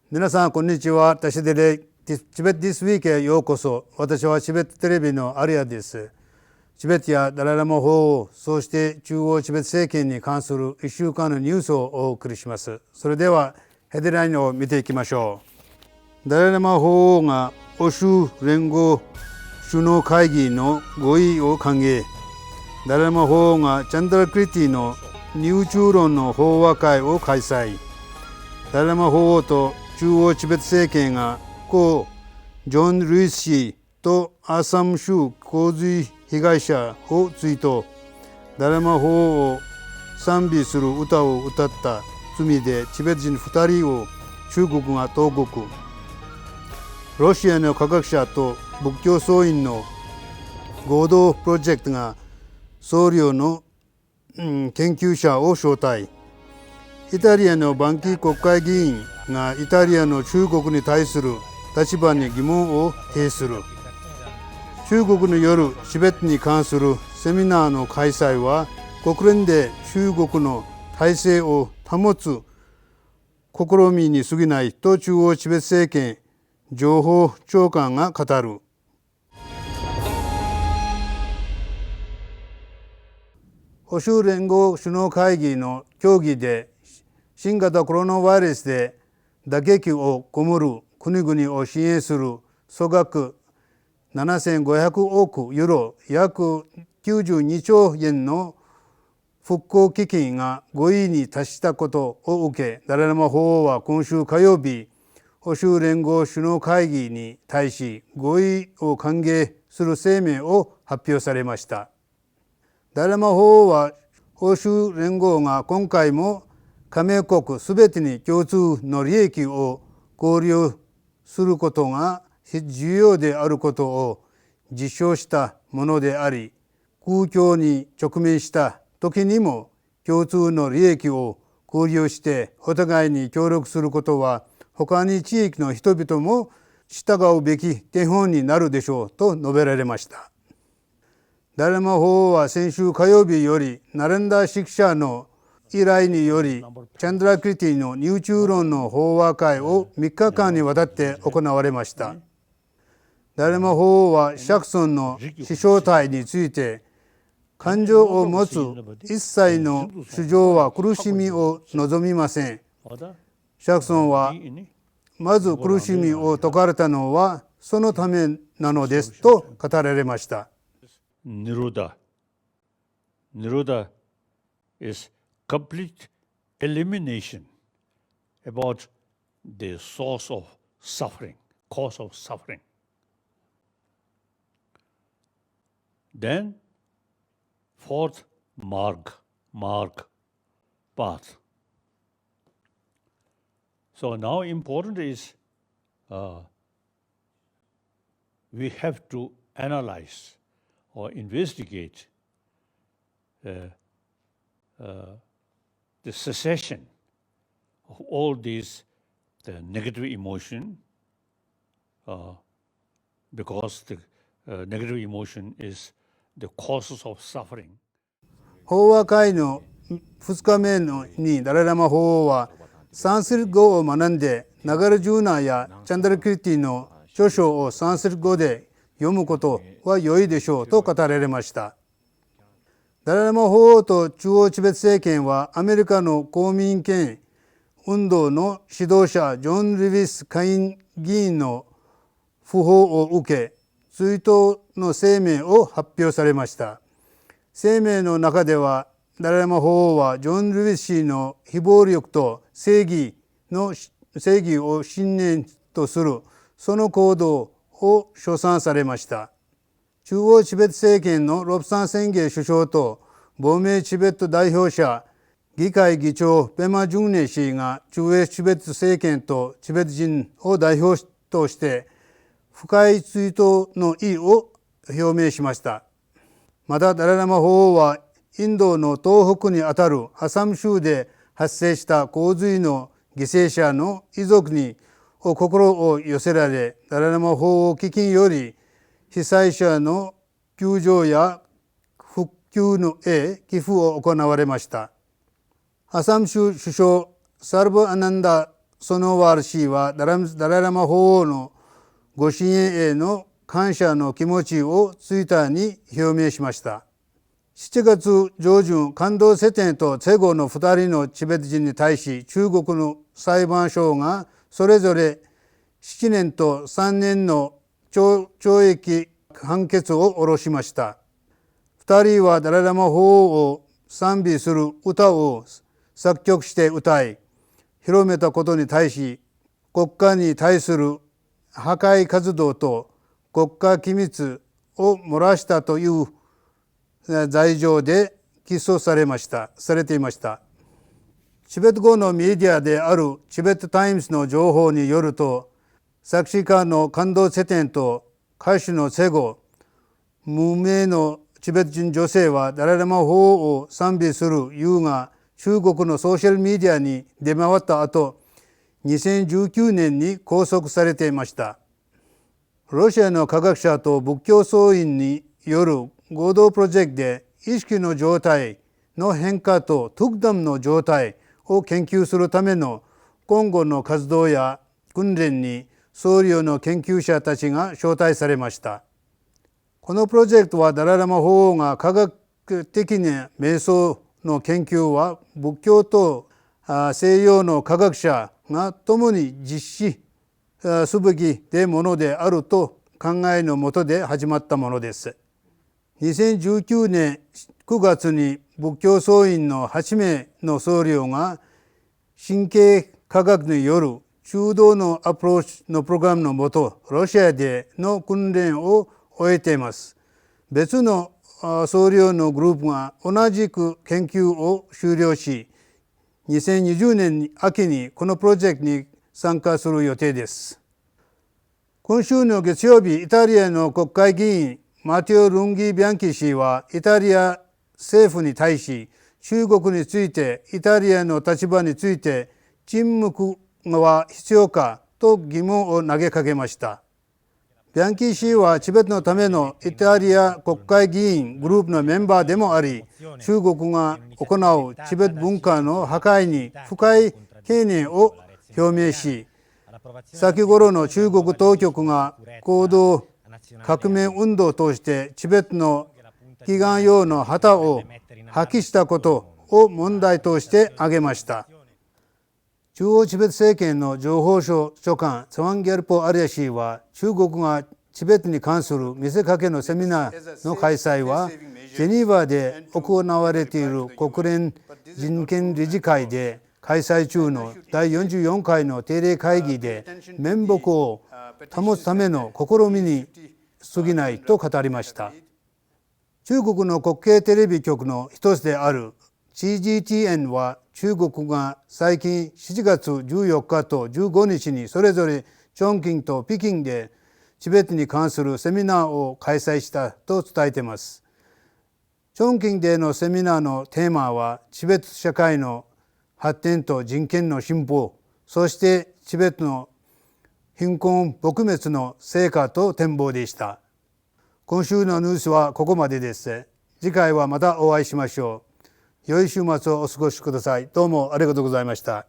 皆さんこんにちは。私でチベットディスウィークへようこそ。私はチベットテレビのアリアです。チベットやダライラマ法王、そして中央チベット政権に関する1週間のニュースをお送りします。それではヘッドラインを見ていきましょう。ダライラマ法王が欧州連合首脳会議の合意を歓迎。ダライラマ法王がチャンドラクリティの宇宙論の法話会を開催。ダライラマ法王と中央チベット政権が故ジョン・ルイス氏とアーサム州洪水被害者を追悼。ダライラマ法王を賛美する歌を歌った罪でチベット人2人を中国が投獄。ロシアの科学者と仏教僧院の合同プロジェクトが僧侶の研究者を招待。イタリアのバンキー国会議員がイタリアの中国に対する立場に疑問を呈する。中国の夜チベットに関するセミナーの開催は国連で中国の体制を保つ試みに過ぎないと中央チベット政権情報長官が語る。欧州連合首脳会議の協議で新型コロナウイルスで打撃を被る国々を支援する総額7500億ユーロ約92兆円の復興基金が合意に達したことを受け、ダライラマ法王は今週火曜日、欧州連合首脳会議に対し合意を歓迎する声明を発表されました。ダライラマ法王は欧州連合が今回も加盟国すべてに共通の利益を交流することが重要であることを実証したものであり、空境に直面した時にも共通の利益を交流してお互いに協力することは他に地域の人々も従うべき手本になるでしょうと述べられました。ダライラマ法王は先週火曜日よりナレンダーシクシャの依頼によりチャンドラクリティの宇宙論の法話会を3日間にわたって行われました。ダライラマ法王はシャクソンの師匠体について、感情を持つ一切の主情は苦しみを望みません。シャクソンはまず苦しみを説かれたのはそのためなのですと語られました。Nirodha is complete elimination about the source of suffering, cause of suffering. Then fourth marg, path. So now important is we have to analyze or investigate the cessation of all these the negative emotion because the negative emotion is the causes of suffering. 法話会の2日目にダライラマ法王はサンスリット語を学んでナガラジューナーやチャンドラクリティの著書をサンスリット語で読むことは良いでしょうと語られました。ダライラマ法王と中央チベット政権はアメリカの公民権運動の指導者ジョン・リヴィス下院議員の訃報を受け追悼の声明を発表されました。声明の中ではダライラマ法王はジョン・リヴィス氏の非暴力と正義を信念とするその行動を称賛されました。中央チベット政権のロプサン・センゲイ首相と亡命チベット代表者議会議長ペマ・ジュンネ氏が中央チベット政権とチベット人を代表として深い追悼の意を表明しました。またダライラマ法王はインドの東北にあたるアサム州で発生した洪水の犠牲者の遺族に心を寄せられ、ダライラマ法王基金より被災者の救助や復旧の寄付を行われました。アサム州首相サルバ・アナンダソノワール氏はダライラマ法王のご支援への感謝の気持ちをツイッターに表明しました。7月上旬、感動セテンとチェゴの2人のチベット人に対し、中国の裁判所がそれぞれ7年と3年の懲役判決を下ろしました。2人はダライラマ法王を賛美する歌を作曲して歌い、広めたことに対し、国家に対する破壊活動と国家機密を漏らしたという罪状で起訴されていました。チベット語のメディアであるチベットタイムズの情報によると、作詞家の感動セテンと歌手のチェゴ、無名のチベット人女性はダライラマ法王を賛美する言うが、中国のソーシャルメディアに出回った後、2019年に拘束されていました。ロシアの科学者と仏教僧院による合同プロジェクトで意識の状態の変化とトゥクダムの状態を研究するための今後の活動や訓練に僧侶の研究者たちが招待されました。このプロジェクトはダライラマ法王が科学的な瞑想の研究は仏教と西洋の科学者が共に実施すべきものであると考えのもとで始まったものです。2019年9月に仏教僧院の8名の僧侶が神経科学による中道のアプローチのプログラムのもと、ロシアでの訓練を終えています。別の僧侶のグループが同じく研究を終了し、2020年秋にこのプロジェクトに参加する予定です。今週の月曜日、イタリアの国会議員マティオ・ルンギ・ビャンキ氏はイタリア政府に対し、中国についてイタリアの立場について沈黙は必要かと疑問を投げかけました。ビャンキ氏はチベットのためのイタリア国会議員グループのメンバーでもあり、中国が行うチベット文化の破壊に深い懸念を表明し、先頃の中国当局が行動革命運動としてチベットの祈願用の旗を破棄したことを問題として挙げました。中央チベット政権の情報省長官ツワンギャルポ・アリア氏は、中国がチベットに関する見せかけのセミナーの開催はジェニーバで行われている国連人権理事会で開催中の第44回の定例会議で面目を保つための試みに過ぎないと語りました。中国の国営テレビ局の一つである CGTN は、中国が最近7月14日と15日にそれぞれ重慶と北京でチベットに関するセミナーを開催したと伝えています。重慶でのセミナーのテーマは、チベット社会の発展と人権の進歩、そしてチベットの貧困撲滅の成果と展望でした。今週のニュースはここまでです。次回はまたお会いしましょう。良い週末をお過ごしください。どうもありがとうございました。